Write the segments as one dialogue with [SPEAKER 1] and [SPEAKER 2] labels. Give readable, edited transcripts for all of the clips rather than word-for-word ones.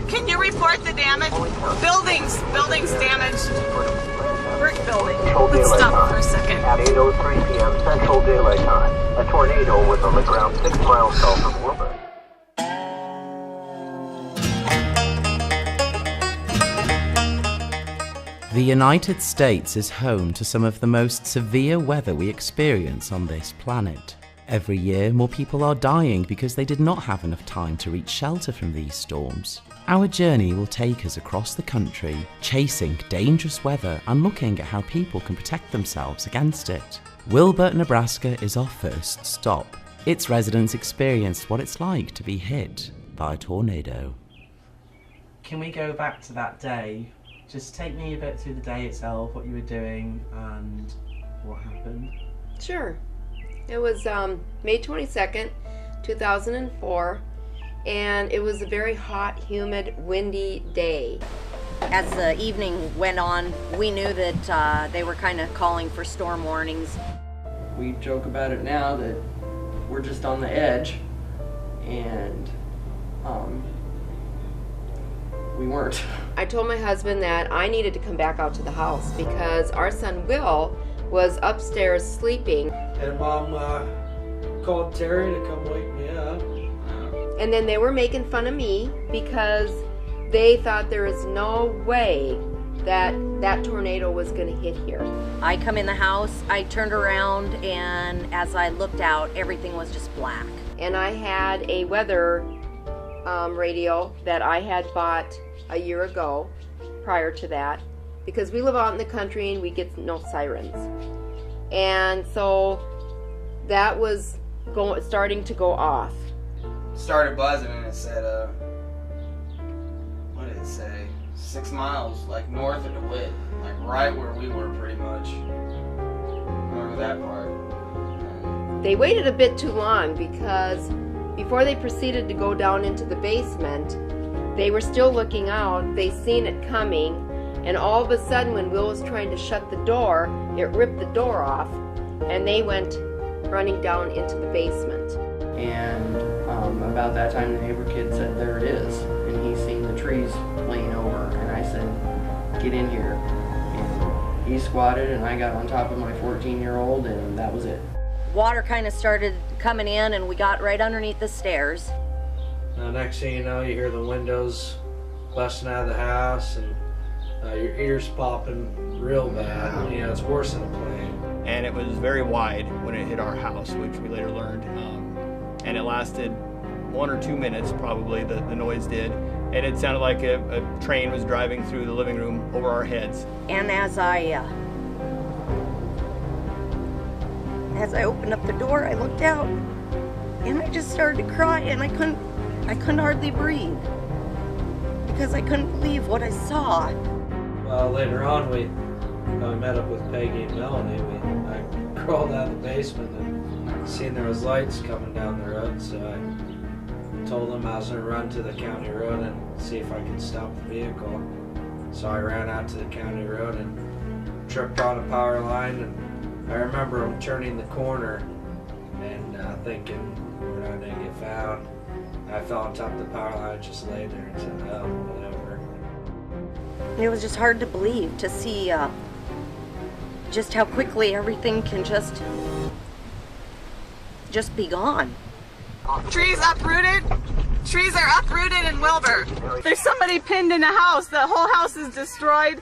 [SPEAKER 1] Can you report the damage? Buildings damaged. Brick building. Let's stop for a second.
[SPEAKER 2] At 8:03 p.m. Central Daylight Time, a tornado was on the ground 6 miles south of Willenberg.
[SPEAKER 3] The United States is home to some of the most severe weather we experience on this planet. Every year, more people are dying because they did not have enough time to reach shelter from these storms. Our journey will take us across the country, chasing dangerous weather and looking at how people can protect themselves against it. Willenberg, Nebraska is our first stop. Its residents experienced what it's like to be hit by a tornado. Can we go back to that day? Just take me a bit through the day itself, what you were doing and what happened.
[SPEAKER 4] Sure. It was May 22nd, 2004, and it was a very hot, humid, windy day.
[SPEAKER 5] As the evening went on, we knew that they were kind of calling for storm warnings.
[SPEAKER 6] We joke about it now that we're just on the edge, and we weren't.
[SPEAKER 4] I told my husband that I needed to come back out to the house because our son Will was upstairs sleeping.
[SPEAKER 7] And Mom called Terry to come wake me up.
[SPEAKER 4] And then they were making fun of me because they thought there is no way that that tornado was going to hit here.
[SPEAKER 5] I come in the house, I turned around, and as I looked out, everything was just black.
[SPEAKER 4] And I had a weather radio that I had bought a year ago prior to that, because we live out in the country and we get no sirens. And so that was starting to go off.
[SPEAKER 8] Started buzzing and it said, what did it say? 6 miles, like north of DeWitt, like right where we were pretty much. Remember that part.
[SPEAKER 4] They waited a bit too long because before they proceeded to go down into the basement, they were still looking out, they seen it coming, and all of a sudden when Will was trying to shut the door, it ripped the door off, and they went running down into the basement.
[SPEAKER 6] And about that time the neighbor kid said, "There it is," and he seen the trees laying over, and I said, "Get in here." And he squatted and I got on top of my 14-year-old, and that was it.
[SPEAKER 5] Water kind of started coming in and we got right underneath the stairs.
[SPEAKER 7] Next thing you know, you hear the windows busting out of the house and your ears popping real bad. You know, it's worse than a plane.
[SPEAKER 9] And it was very wide when it hit our house, which we later learned. And it lasted 1 or 2 minutes, probably, the noise did. And it sounded like a train was driving through the living room over our heads.
[SPEAKER 5] And as I opened up the door, I looked out and I just started to cry, and I couldn't hardly breathe because I couldn't believe what I saw.
[SPEAKER 7] Well, later on, we met up with Peggy and Melanie. I crawled out of the basement and seen there was lights coming down the road, so I told them I was going to run to the county road and see if I could stop the vehicle. So I ran out to the county road and tripped on a power line, and I remember them turning the corner and thinking we're not going to get found. I fell on top of the power line, just laid there and said, "Oh, whatever."
[SPEAKER 5] It was just hard to believe to see just how quickly everything can just be gone.
[SPEAKER 1] Trees uprooted. Trees are uprooted in Willenberg. There's somebody pinned in a house. The whole house is destroyed.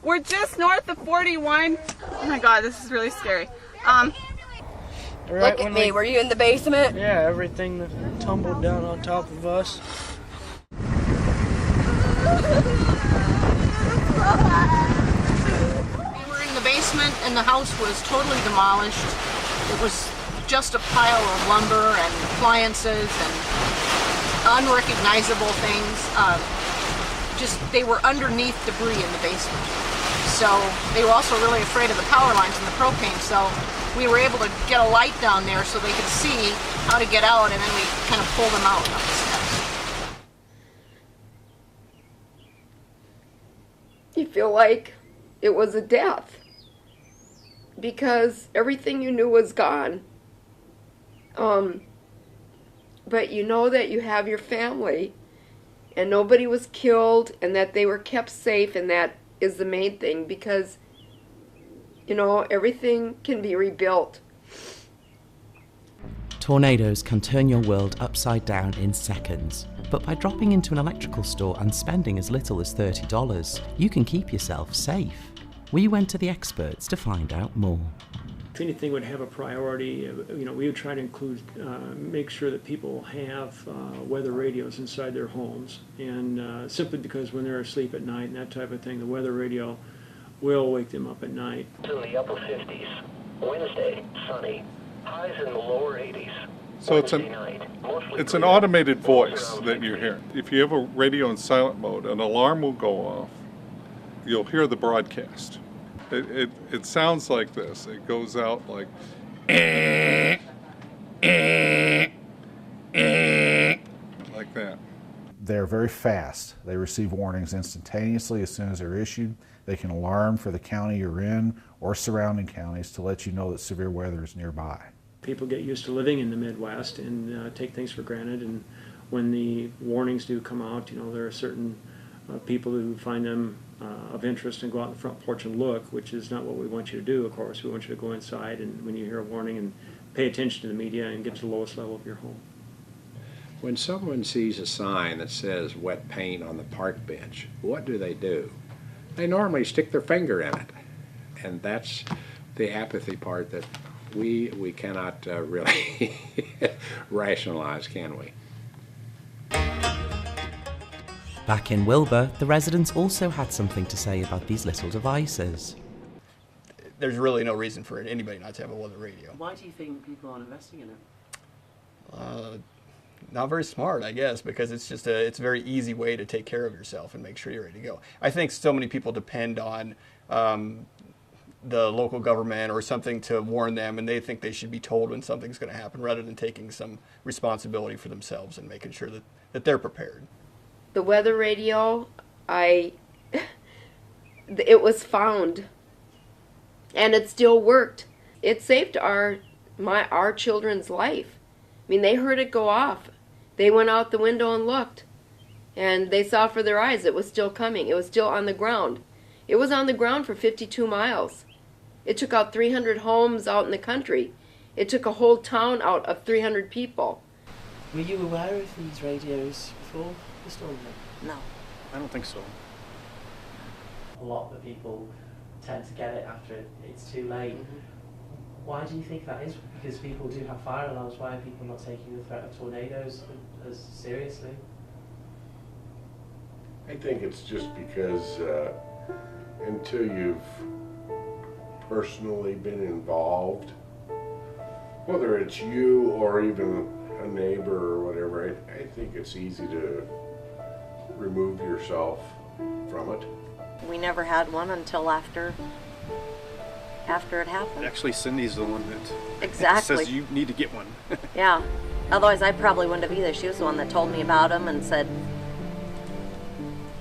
[SPEAKER 1] We're just north of 41. Oh my God, this is really scary.
[SPEAKER 4] Look at me, were you in the basement?
[SPEAKER 7] Yeah, everything that tumbled down on top of us.
[SPEAKER 10] We were in the basement and the house was totally demolished. It was just a pile of lumber and appliances and unrecognizable things. They were underneath debris in the basement. So they were also really afraid of the power lines and the propane. So we were able to get a light down there so they could see how to get out, and then we kind of pulled them out up the steps.
[SPEAKER 4] You feel like it was a death because everything you knew was gone. But you know that you have your family and nobody was killed, and that they were kept safe, and that is the main thing, because, you know, everything can be rebuilt.
[SPEAKER 3] Tornadoes can turn your world upside down in seconds, but by dropping into an electrical store and spending as little as $30, you can keep yourself safe. We went to the experts to find out more.
[SPEAKER 11] If anything would have a priority, you know, we would try to include, make sure that people have weather radios inside their homes, and simply because when they're asleep at night and that type of thing, the weather radio will wake them up at night.
[SPEAKER 2] To the upper 50s. Wednesday, sunny. Highs in the lower 80s.
[SPEAKER 12] So it's an automated voice that you hear. If you have a radio in silent mode, an alarm will go off. You'll hear the broadcast. It sounds like this. It goes out like like that.
[SPEAKER 13] They're very fast. They receive warnings instantaneously as soon as they're issued. They can alarm for the county you're in or surrounding counties to let you know that severe weather is nearby.
[SPEAKER 11] People get used to living in the Midwest and take things for granted, and when the warnings do come out, you know, there are certain people who find them of interest and go out on the front porch and look, which is not what we want you to do, of course. We want you to go inside, and when you hear a warning, and pay attention to the media and get to the lowest level of your home.
[SPEAKER 14] When someone sees a sign that says wet paint on the park bench, what do? They normally stick their finger in it, and that's the apathy part that we cannot really rationalize, can we?
[SPEAKER 3] Back in Wilbur, the residents also had something to say about these little devices.
[SPEAKER 9] There's really no reason for anybody not to have a weather radio.
[SPEAKER 15] Why do you think people aren't investing in it?
[SPEAKER 9] Not very smart, I guess, because it's just it's a very easy way to take care of yourself and make sure you're ready to go. I think so many people depend on the local government or something to warn them, and they think they should be told when something's going to happen rather than taking some responsibility for themselves and making sure that they're prepared.
[SPEAKER 4] The weather radio, it was found, and it still worked. It saved our children's life. I mean, they heard it go off. They went out the window and looked, and they saw for their eyes it was still coming. It was still on the ground. It was on the ground for 52 miles. It took out 300 homes out in the country. It took a whole town out of 300 people.
[SPEAKER 15] Were you aware of these radios before the storm?
[SPEAKER 5] No.
[SPEAKER 9] I don't think so.
[SPEAKER 15] A lot of people tend to get it after it's too late. Mm-hmm. Why do you think that is? Because people do have fire alarms. Why are people not taking the threat of tornadoes as seriously?
[SPEAKER 16] I think it's just because until you've personally been involved, whether it's you or even a neighbor or whatever, I think it's easy to remove yourself from it.
[SPEAKER 5] We never had one until after it happened.
[SPEAKER 9] Actually, Cindy's the one that
[SPEAKER 5] exactly
[SPEAKER 9] says you need to get one.
[SPEAKER 5] Yeah. Otherwise, I probably wouldn't have either. She was the one that told me about them and said,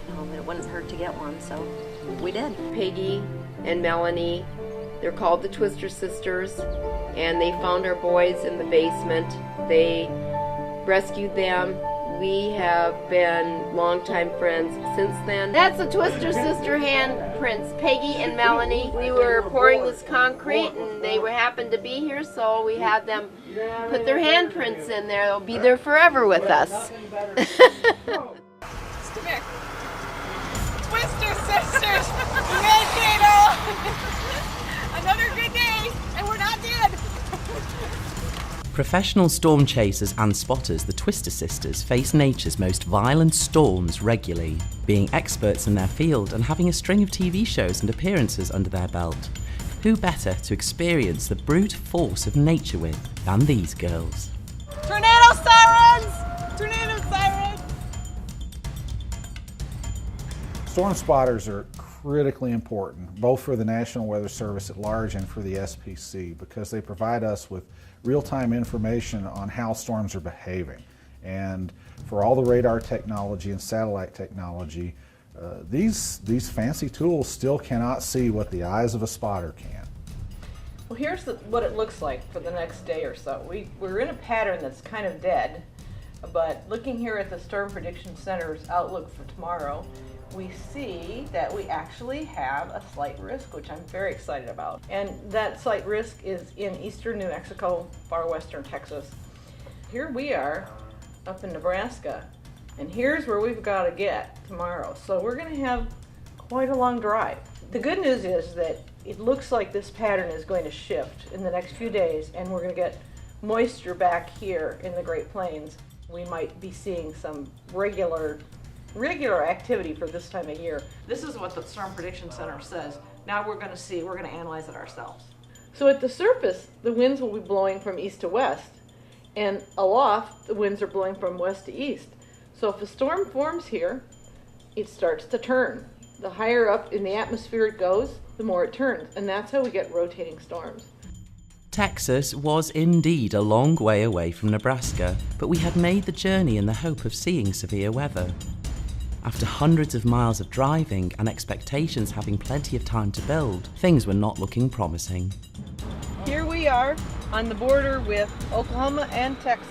[SPEAKER 5] that it wouldn't hurt to get one, so we did.
[SPEAKER 4] Peggy and Melanie, they're called the Twister Sisters, and they found our boys in the basement. They rescued them. We have been longtime friends since then. That's the Twister Sister handprints, Peggy and Melanie. We were pouring this concrete, and they happened to be here, so we had them put their handprints in there. They'll be there forever with us.
[SPEAKER 1] Come here. Twister Sisters! We made it! Another good day, and we're not dead!
[SPEAKER 3] Professional storm chasers and spotters, the Twister Sisters, face nature's most violent storms regularly. Being experts in their field and having a string of TV shows and appearances under their belt, who better to experience the brute force of nature with than these girls?
[SPEAKER 1] Tornado sirens! Tornado sirens!
[SPEAKER 13] Storm spotters are critically important, both for the National Weather Service at large and for the SPC, because they provide us with real-time information on how storms are behaving. And for all the radar technology and satellite technology, these fancy tools still cannot see what the eyes of a spotter can.
[SPEAKER 10] Well, here's what it looks like for the next day or so. We're in a pattern that's kind of dead,
[SPEAKER 17] But looking here at the Storm Prediction Center's outlook for tomorrow, we see that we actually have a slight risk, which I'm very excited about. And that slight risk is in eastern New Mexico, far western Texas. Here we are up in Nebraska, and here's where we've got to get tomorrow. So we're going to have quite a long drive. The good news is that it looks like this pattern is going to shift in the next few days, and we're going to get moisture back here in the Great Plains. We might be seeing some regular activity for this time of year. This is what the Storm Prediction Center says. Now we're going to analyze it ourselves. So at the surface, the winds will be blowing from east to west, and aloft, the winds are blowing from west to east. So if a storm forms here, it starts to turn. The higher up in the atmosphere it goes, the more it turns, and that's how we get rotating storms.
[SPEAKER 3] Texas was indeed a long way away from Nebraska, but we had made the journey in the hope of seeing severe weather. After hundreds of miles of driving and expectations having plenty of time to build, things were not looking promising.
[SPEAKER 17] Here we are on the border with Oklahoma and Texas,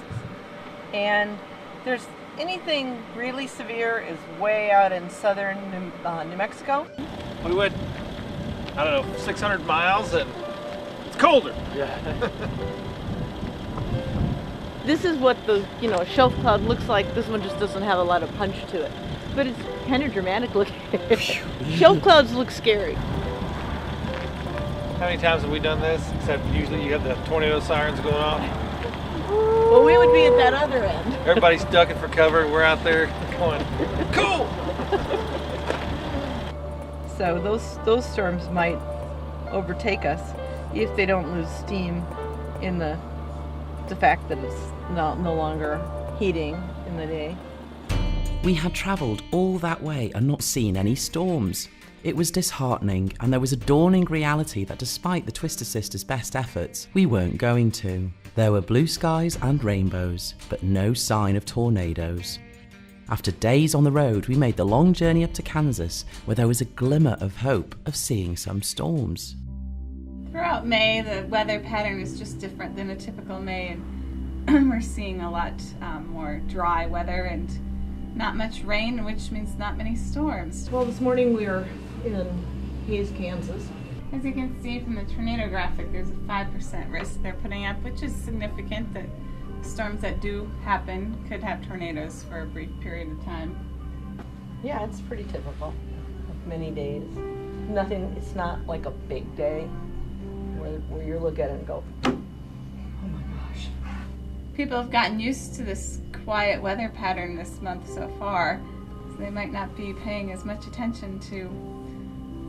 [SPEAKER 17] and there's anything really severe is way out in southern New Mexico.
[SPEAKER 18] We went, 600 miles and it's colder. Yeah.
[SPEAKER 17] This is what the shelf cloud looks like. This one just doesn't have a lot of punch to it, but it's kind of dramatic looking. Shelf clouds look scary.
[SPEAKER 18] How many times have we done this? Except usually you have the tornado sirens going off.
[SPEAKER 17] Well, we would be at that other end.
[SPEAKER 18] Everybody's ducking for cover, and we're out there going, cool!
[SPEAKER 17] So those storms might overtake us if they don't lose steam in the fact that it's no longer heating in the day.
[SPEAKER 3] We had travelled all that way and not seen any storms. It was disheartening, and there was a dawning reality that despite the Twister Sisters' best efforts, we weren't going to. There were blue skies and rainbows, but no sign of tornadoes. After days on the road, we made the long journey up to Kansas, where there was a glimmer of hope of seeing some storms.
[SPEAKER 1] Throughout May, the weather pattern is just different than a typical May, and we're seeing a lot more dry weather and not much rain, which means not many storms.
[SPEAKER 17] Well, this morning we were in Hays, Kansas.
[SPEAKER 1] As you can see from the tornado graphic, there's a 5% risk they're putting up, which is significant that storms that do happen could have tornadoes for a brief period of time.
[SPEAKER 17] Yeah, it's pretty typical of many days. It's not like a big day where you look at it and go, oh my gosh.
[SPEAKER 1] People have gotten used to this quiet weather pattern this month so far, so they might not be paying as much attention to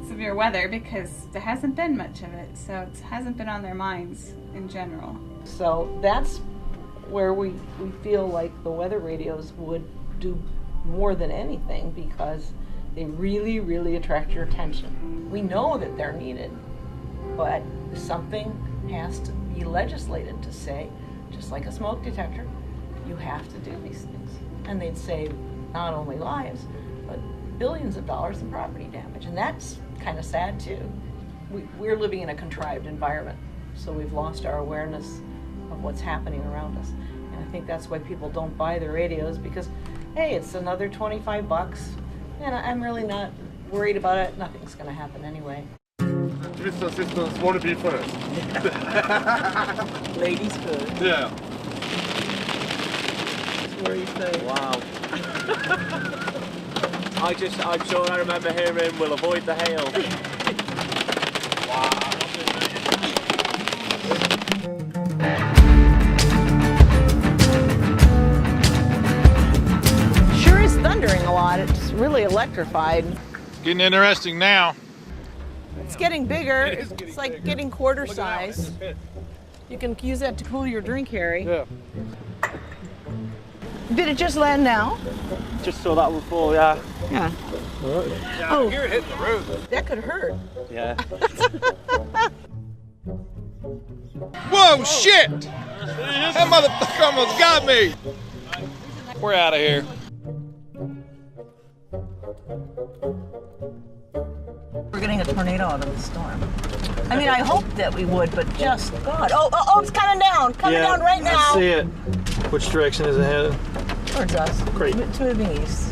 [SPEAKER 1] severe weather because there hasn't been much of it, so it hasn't been on their minds in general.
[SPEAKER 17] So that's where we feel like the weather radios would do more than anything because they really, really attract your attention. We know that they're needed, but something has to be legislated to say, just like a smoke detector, you have to do these things. And they'd save not only lives, but billions of dollars in property damage. And that's kind of sad too. We're living in a contrived environment, so we've lost our awareness of what's happening around us. And I think that's why people don't buy the radios because, hey, it's another $25, and I'm really not worried about it. Nothing's going to happen anyway.
[SPEAKER 16] Twister Sisters want to be first.
[SPEAKER 17] Ladies first.
[SPEAKER 16] Yeah.
[SPEAKER 17] That's where you say.
[SPEAKER 18] Wow. I'm sure I remember hearing, we'll avoid the hail. Wow.
[SPEAKER 17] Sure is thundering a lot. It's really electrified.
[SPEAKER 18] Getting interesting now.
[SPEAKER 17] It's getting bigger. It's like getting quarter size. You can use that to cool your drink, Harry.
[SPEAKER 18] Yeah.
[SPEAKER 17] Did it just land now?
[SPEAKER 18] Just saw that one fall, yeah.
[SPEAKER 17] Yeah.
[SPEAKER 18] Yeah,
[SPEAKER 17] Oh.
[SPEAKER 18] you're hitting the roof.
[SPEAKER 17] That could hurt.
[SPEAKER 18] Yeah. Whoa, shit! That motherfucker almost got me! We're out of here.
[SPEAKER 17] We're getting a tornado out of the storm. I mean, I hope that we would, but just God. Oh, it's coming down. Coming down right now.
[SPEAKER 18] I see it. Which direction is it headed?
[SPEAKER 17] towards us.
[SPEAKER 11] Great.
[SPEAKER 17] It's moving east.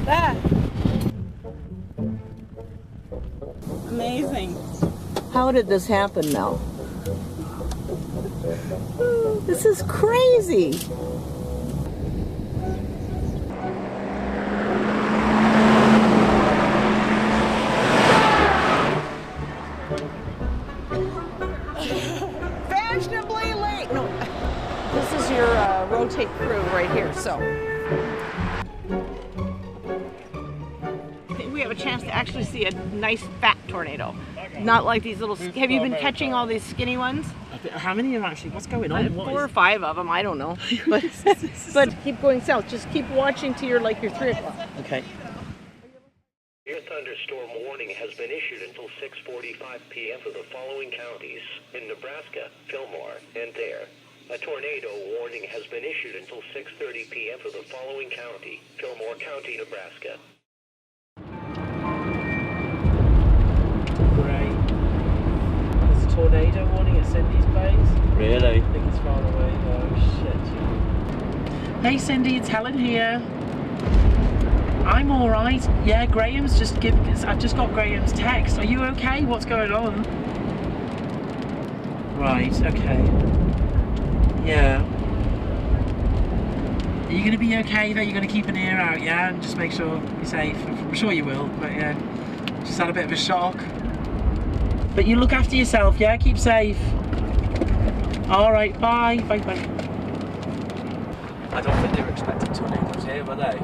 [SPEAKER 1] That. Amazing.
[SPEAKER 17] How did this happen, Mel? This is crazy. Fashionably late. No, this is your rotate crew right here. So we have a chance to actually see a nice fat tornado. Not like these little. Have you been catching all these skinny ones?
[SPEAKER 15] How many of them actually? What's going on?
[SPEAKER 17] 4 or 5 of them. I don't know. But keep going south. Just keep watching to your 3 o'clock.
[SPEAKER 15] Okay.
[SPEAKER 19] Your thunderstorm warning has been issued until 6:45 p.m. for the following counties. In Nebraska, Fillmore, and Dare. A tornado warning has been issued until 6:30 p.m. for the following county. Fillmore County, Nebraska.
[SPEAKER 15] Great. There's a tornado warning at Cindy's base.
[SPEAKER 7] Really?
[SPEAKER 15] I think it's far away. Oh shit. Hey Cindy, it's Helen here. I'm all right. Yeah, Graham's I've just got Graham's text. Are you okay? What's going on? Right. Okay. Yeah. Are you gonna be okay? Though you're gonna keep an ear out, yeah, and just make sure you're safe. I'm sure you will. But yeah, just had a bit of a shock. But you look after yourself, yeah. Keep safe. All right. Bye. Bye. Bye.
[SPEAKER 7] I don't think they were expecting tornadoes here, were they?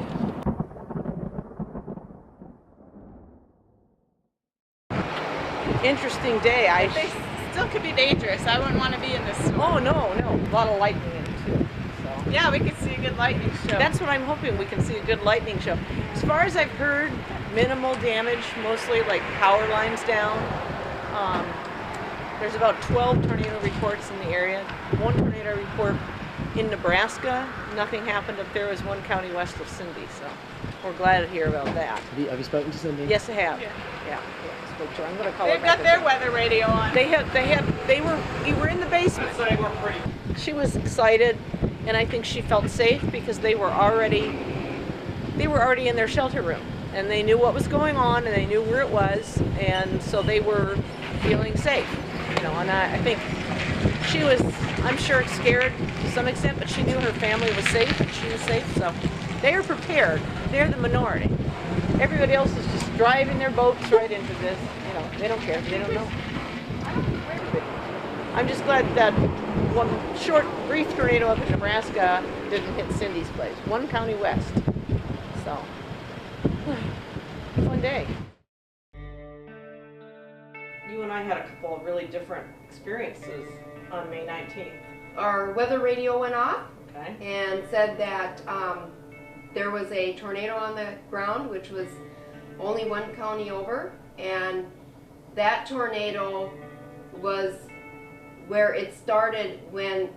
[SPEAKER 17] Interesting day.
[SPEAKER 1] They still could be dangerous. I wouldn't want to be in this storm.
[SPEAKER 17] Oh no. A lot of lightning in it too. So.
[SPEAKER 1] Yeah, we could see a good lightning show.
[SPEAKER 17] That's what I'm hoping, we can see a good lightning show. As far as I've heard, minimal damage, mostly like power lines down. There's about 12 tornado reports in the area. 1 tornado report in Nebraska. Nothing happened up there. It was 1 county west of Cindy, so we're glad to hear about that.
[SPEAKER 15] Have you spoken to Cindy?
[SPEAKER 17] Yes, I have.
[SPEAKER 1] Yeah.
[SPEAKER 17] I spoke to her. I'm going to call
[SPEAKER 1] They've
[SPEAKER 17] her
[SPEAKER 1] got
[SPEAKER 17] back
[SPEAKER 1] their
[SPEAKER 17] in.
[SPEAKER 1] weather radio on.
[SPEAKER 17] We were in the basement. She was excited, and I think she felt safe because they were already in their shelter room, and they knew what was going on, and they knew where it was, and so they were feeling safe. And I think she was, I'm sure, scared to some extent, but she knew her family was safe and she was safe, so they are prepared. They're the minority. Everybody else is just driving their boats right into this. They don't care. They don't know. I'm just glad that 1 short, brief tornado up in Nebraska didn't hit Cindy's place. 1 county west. So, fun day. You and I had a couple of really different experiences on May 19th.
[SPEAKER 4] Our weather radio went off
[SPEAKER 17] Okay.
[SPEAKER 4] and said that there was a tornado on the ground, which was only 1 county over, and that tornado was where it started when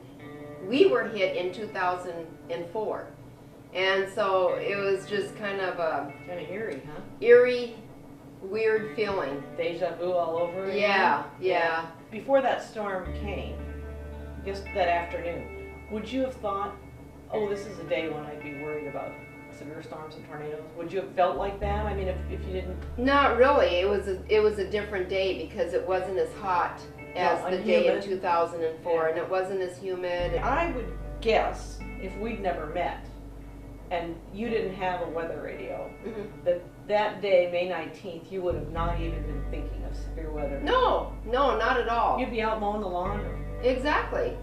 [SPEAKER 4] we were hit in 2004. And so it was just kind of
[SPEAKER 17] eerie, huh?
[SPEAKER 4] Eerie, weird feeling.
[SPEAKER 17] Deja vu all over again?
[SPEAKER 4] Yeah.
[SPEAKER 17] Before that storm came, just that afternoon, would you have thought, oh, this is a day when I'd be worried about severe storms and tornadoes? Would you have felt like that? I mean, if you didn't...
[SPEAKER 4] Not really. It was a different day because it wasn't as hot as the day in 2004, and it wasn't as humid.
[SPEAKER 17] I would guess, if we'd never met, and you didn't have a weather radio, that day, May 19th, you would have not even been thinking of severe weather.
[SPEAKER 4] No, not at all.
[SPEAKER 17] You'd be out mowing the lawn.
[SPEAKER 4] Exactly.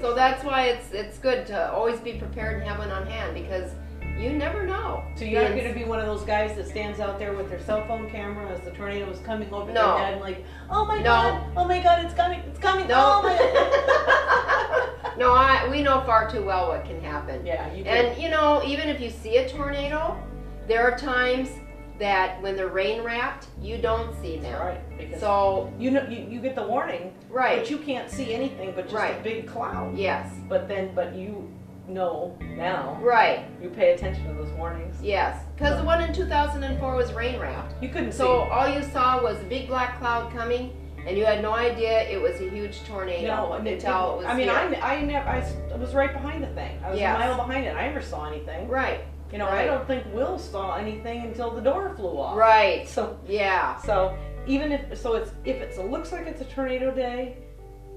[SPEAKER 4] So that's why it's good to always be prepared and have one on hand, because you never know.
[SPEAKER 17] So you're not going to be one of those guys that stands out there with their cell phone camera as the tornado is coming over their head and like, oh my god, it's coming,
[SPEAKER 4] No.
[SPEAKER 17] oh my god.
[SPEAKER 4] No, we know far too well what can happen.
[SPEAKER 17] Yeah, you do.
[SPEAKER 4] And even if you see a tornado, there are times that when they're rain wrapped, you don't see them.
[SPEAKER 17] Right. Because
[SPEAKER 4] so
[SPEAKER 17] you get the warning,
[SPEAKER 4] right?
[SPEAKER 17] But you can't see anything but just a big cloud.
[SPEAKER 4] Yes.
[SPEAKER 17] But you know now.
[SPEAKER 4] Right.
[SPEAKER 17] You pay attention to those warnings.
[SPEAKER 4] Yes, because the one in 2004 was rain wrapped.
[SPEAKER 17] You couldn't see.
[SPEAKER 4] So all you saw was a big black cloud coming, And you had no idea it was a huge tornado
[SPEAKER 17] No,
[SPEAKER 4] until it was
[SPEAKER 17] I mean,
[SPEAKER 4] here.
[SPEAKER 17] I was right behind the thing. I was
[SPEAKER 4] Yes.
[SPEAKER 17] a mile behind it. I never saw anything.
[SPEAKER 4] Right.
[SPEAKER 17] You know,
[SPEAKER 4] Right.
[SPEAKER 17] I don't think Will saw anything until the door flew off.
[SPEAKER 4] Right.
[SPEAKER 17] So
[SPEAKER 4] yeah.
[SPEAKER 17] So even if it looks like it's a tornado day,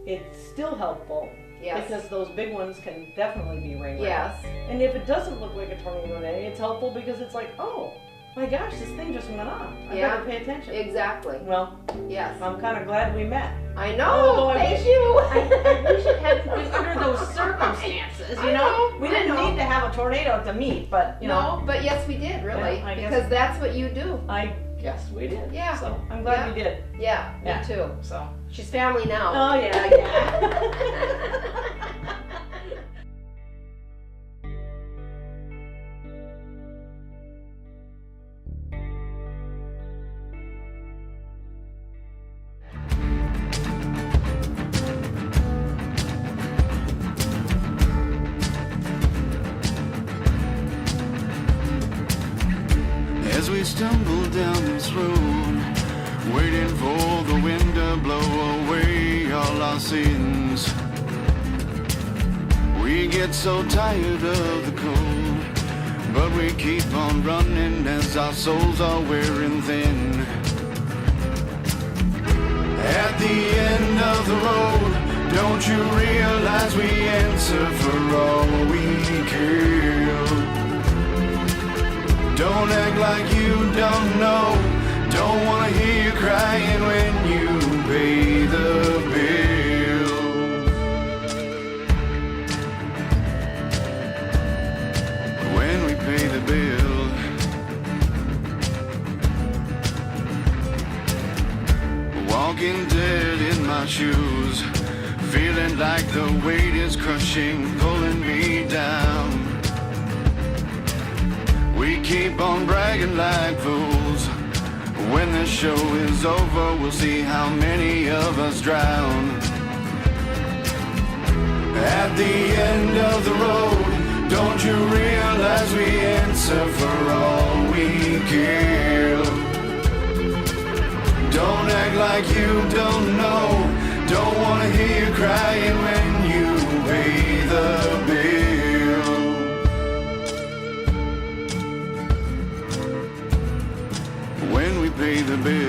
[SPEAKER 17] it's still helpful.
[SPEAKER 4] Yes.
[SPEAKER 17] Because those big ones can definitely be ring
[SPEAKER 4] Yes.
[SPEAKER 17] And if it doesn't look like a tornado day, it's helpful because it's like, oh my gosh, this thing just went off. I
[SPEAKER 4] Yeah.
[SPEAKER 17] better pay attention.
[SPEAKER 4] Exactly.
[SPEAKER 17] Well,
[SPEAKER 4] yes.
[SPEAKER 17] I'm kind of glad we met.
[SPEAKER 4] I know.
[SPEAKER 17] Although
[SPEAKER 4] Thank you.
[SPEAKER 17] I wish it hadn't been under those circumstances. You know, we didn't need to have a tornado to meet, but you know.
[SPEAKER 4] No, but yes, we did really,
[SPEAKER 17] Yeah, I guess-
[SPEAKER 4] because that's what you do.
[SPEAKER 17] I guess we did.
[SPEAKER 4] Yeah.
[SPEAKER 17] So I'm glad we did.
[SPEAKER 4] Yeah,
[SPEAKER 17] Yeah.
[SPEAKER 4] me too.
[SPEAKER 17] So
[SPEAKER 4] She's family now.
[SPEAKER 17] Oh yeah.
[SPEAKER 20] As we stumble down this road, waiting for the wind to blow away all our sins. We get so tired of the cold, but we keep on running as our souls are wearing thin. At the end of the road, don't you realize we answer for all we kill? Don't act like you don't know. Don't wanna hear you crying when you pay the bill. When we pay the bill. Walking dead in my shoes, feeling like the weight is crushing, pulling me down. We keep on bragging like fools. When the show is over, we'll see how many of us drown. At the end of the road, don't you realize we answer for all we kill? Don't act like you don't know. Don't wanna hear you crying when you pay the bill. When we pay the bill.